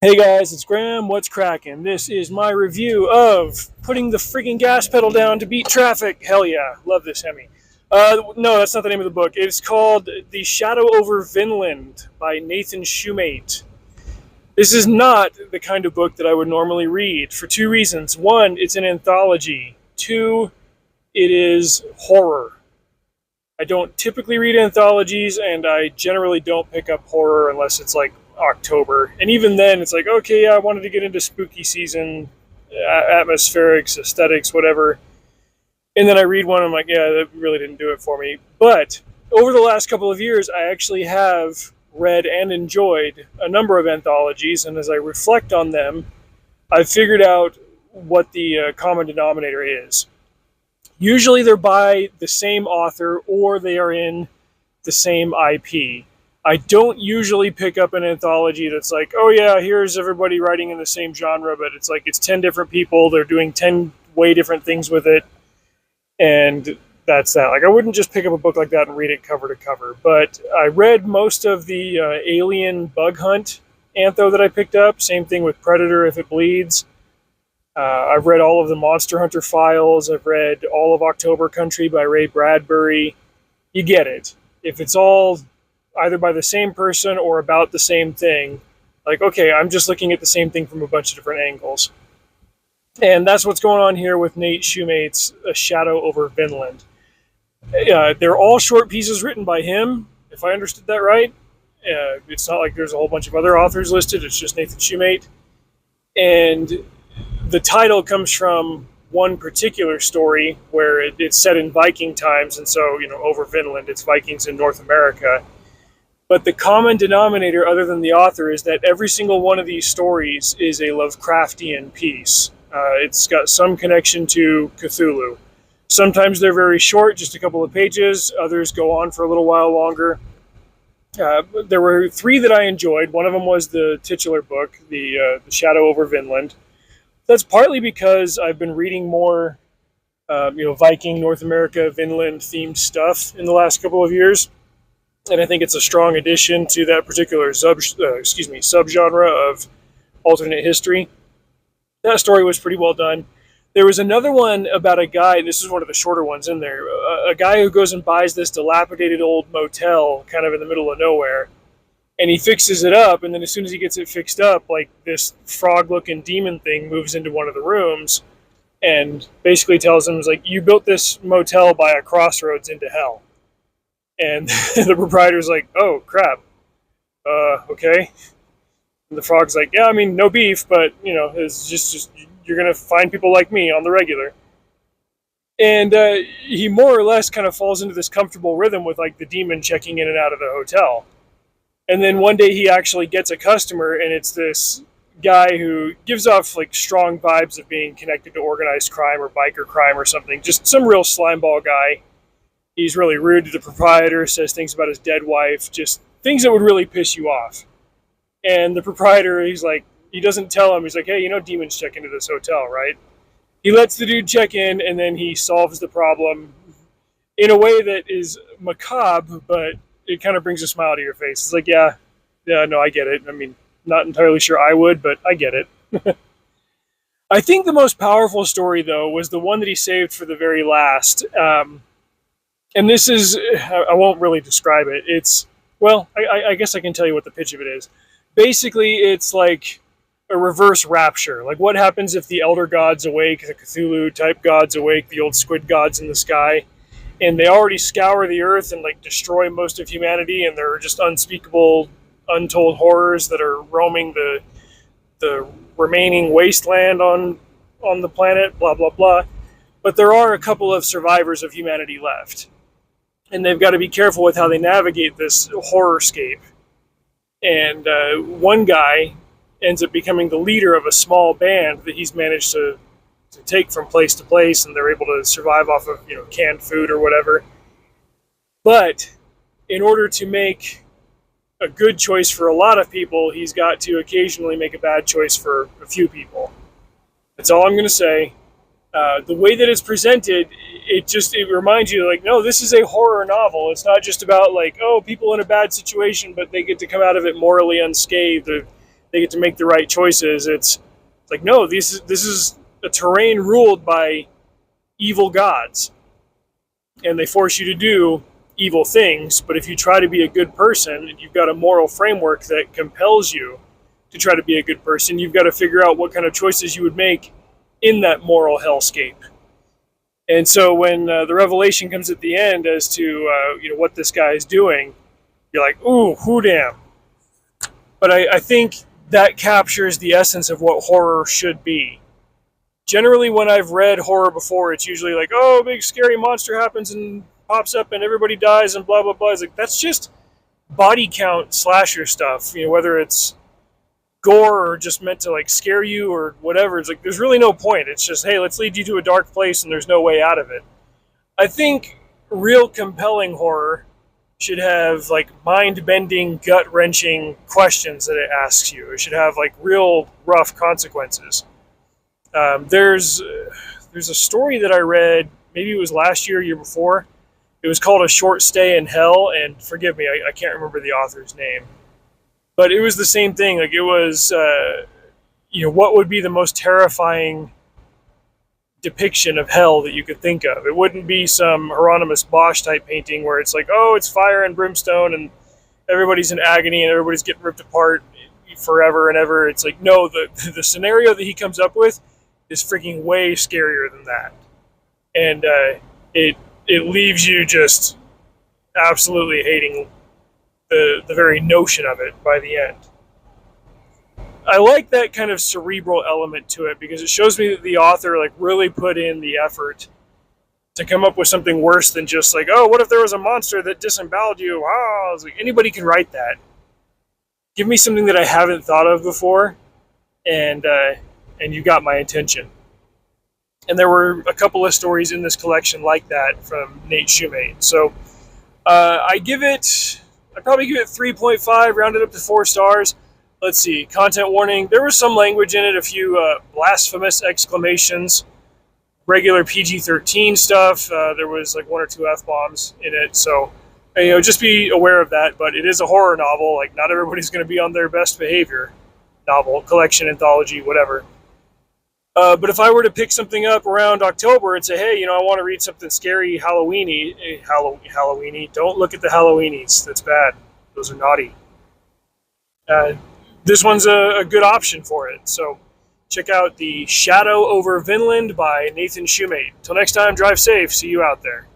Hey guys, it's Graham. What's cracking? This is my review of Putting the Freaking Gas Pedal Down to Beat Traffic. Hell yeah, love this Hemi. No, that's not the name of the book. It's called The Shadow Over Vinland by Nathan Shumate. This is not the kind of book that I would normally read for two reasons. One, it's an anthology. Two, it is horror. I don't typically read anthologies, and I generally don't pick up horror unless it's like October. And even then, it's like, okay, yeah, I wanted to get into spooky season, atmospherics, aesthetics, whatever. And then I read one, and I'm like, yeah, that really didn't do it for me. But over the last couple of years, I actually have read and enjoyed a number of anthologies, and as I reflect on them, I've figured out what the common denominator is. Usually they're by the same author or they are in the same IP. I don't usually pick up an anthology that's like, oh yeah, here's everybody writing in the same genre, but it's like it's 10 different people, they're doing 10 way different things with it, and that's that. Like, I wouldn't just pick up a book like that and read it cover to cover, but I read most of the Alien Bug Hunt antho that I picked up. Same thing with Predator If It Bleeds. I've read all of the Monster Hunter files. I've read all of October Country by Ray Bradbury. You get it. If it's all either by the same person or about the same thing, like, okay, I'm just looking at the same thing from a bunch of different angles. And that's what's going on here with Nate Shumate's A Shadow Over Vinland. They're all short pieces written by him, if I understood that right. It's not like there's a whole bunch of other authors listed. It's just Nathan Shumate. And the title comes from one particular story where it's set in Viking times, and so, over Vinland, it's Vikings in North America. But the common denominator, other than the author, is that every single one of these stories is a Lovecraftian piece. It's got some connection to Cthulhu. Sometimes they're very short, just a couple of pages. Others go on for a little while longer. There were three that I enjoyed. One of them was the titular book, the Shadow Over Vinland. That's partly because I've been reading more, Viking, North America, Vinland themed stuff in the last couple of years, and I think it's a strong addition to that particular subgenre of alternate history. That story was pretty well done. There was another one about a guy. This is one of the shorter ones in there. A guy who goes and buys this dilapidated old motel, kind of in the middle of nowhere, and he fixes it up, and then as soon as he gets it fixed up, like, this frog-looking demon thing moves into one of the rooms and basically tells him, like, you built this motel by a crossroads into hell. And the proprietor's like, oh, crap. Okay. And the frog's like, yeah, I mean, no beef, but, it's just you're going to find people like me on the regular. And he more or less kind of falls into this comfortable rhythm with, like, the demon checking in and out of the hotel. And then one day he actually gets a customer, and it's this guy who gives off like strong vibes of being connected to organized crime or biker crime or something. Just some real slimeball guy. He's really rude to the proprietor, says things about his dead wife, just things that would really piss you off. And the proprietor, he doesn't tell him. He's like, hey, demons check into this hotel, right? He lets the dude check in, and then he solves the problem in a way that is macabre, but it kind of brings a smile to your face. It's like, yeah, no, I get it. I mean, not entirely sure I would, but I get it. I think the most powerful story, though, was the one that he saved for the very last. And this is, I won't really describe it. I guess I can tell you what the pitch of it is. Basically, it's like a reverse rapture. Like, what happens if the Elder Gods awake, the Cthulhu-type gods awake, the old squid gods in the sky, and they already scour the earth and, like, destroy most of humanity, and there are just unspeakable, untold horrors that are roaming the remaining wasteland on the planet, blah, blah, blah. But there are a couple of survivors of humanity left, and they've got to be careful with how they navigate this horrorscape. And one guy ends up becoming the leader of a small band that he's managed to take from place to place, and they're able to survive off of canned food or whatever. But in order to make a good choice for a lot of people, he's got to occasionally make a bad choice for a few people. That's all I'm going to say. The way that it's presented, it reminds you, like, no, this is a horror novel. It's not just about, like, oh, people in a bad situation, but they get to come out of it morally unscathed. they get to make the right choices. It's like, no, this is a terrain ruled by evil gods, and they force you to do evil things. But if you try to be a good person, you've got a moral framework that compels you to try to be a good person. You've got to figure out what kind of choices you would make in that moral hellscape. And so when the revelation comes at the end as to what this guy is doing, you're like, ooh, who damn. But I think that captures the essence of what horror should be. Generally, when I've read horror before, it's usually like, oh, a big scary monster happens and pops up and everybody dies and blah, blah, blah. It's like, that's just body count slasher stuff, whether it's gore or just meant to like scare you or whatever. It's like, there's really no point. It's just, hey, let's lead you to a dark place and there's no way out of it. I think real compelling horror should have like mind-bending, gut-wrenching questions that it asks you. It should have like real rough consequences. There's a story that I read, maybe it was last year, year before. It was called A Short Stay in Hell, and forgive me, I can't remember the author's name. But it was the same thing. Like, it was, what would be the most terrifying depiction of hell that you could think of? It wouldn't be some Hieronymus Bosch type painting where it's like, oh, it's fire and brimstone and everybody's in agony and everybody's getting ripped apart forever and ever. It's like, no, the scenario that he comes up with is freaking way scarier than that. And it leaves you just absolutely hating the very notion of it by the end. I like that kind of cerebral element to it because it shows me that the author like really put in the effort to come up with something worse than just like, oh, what if there was a monster that disemboweled you? Wow, I was like, anybody can write that. Give me something that I haven't thought of before, and you got my attention. And there were a couple of stories in this collection like that from Nate Shumate. So I'd probably give it 3.5, rounded up to 4 stars. Let's see, content warning. There was some language in it, a few blasphemous exclamations, regular PG-13 stuff. There was like 1 or 2 F-bombs in it. So, just be aware of that. But it is a horror novel. Like, not everybody's going to be on their best behavior. Novel, collection, anthology, whatever. But if I were to pick something up around October and say, hey, I want to read something scary, Halloweeny, Halloweeny, don't look at the Halloweenies. That's bad. Those are naughty. This one's a good option for it. So check out the Shadow Over Vinland by Nathan Shumate. Till next time, drive safe. See you out there.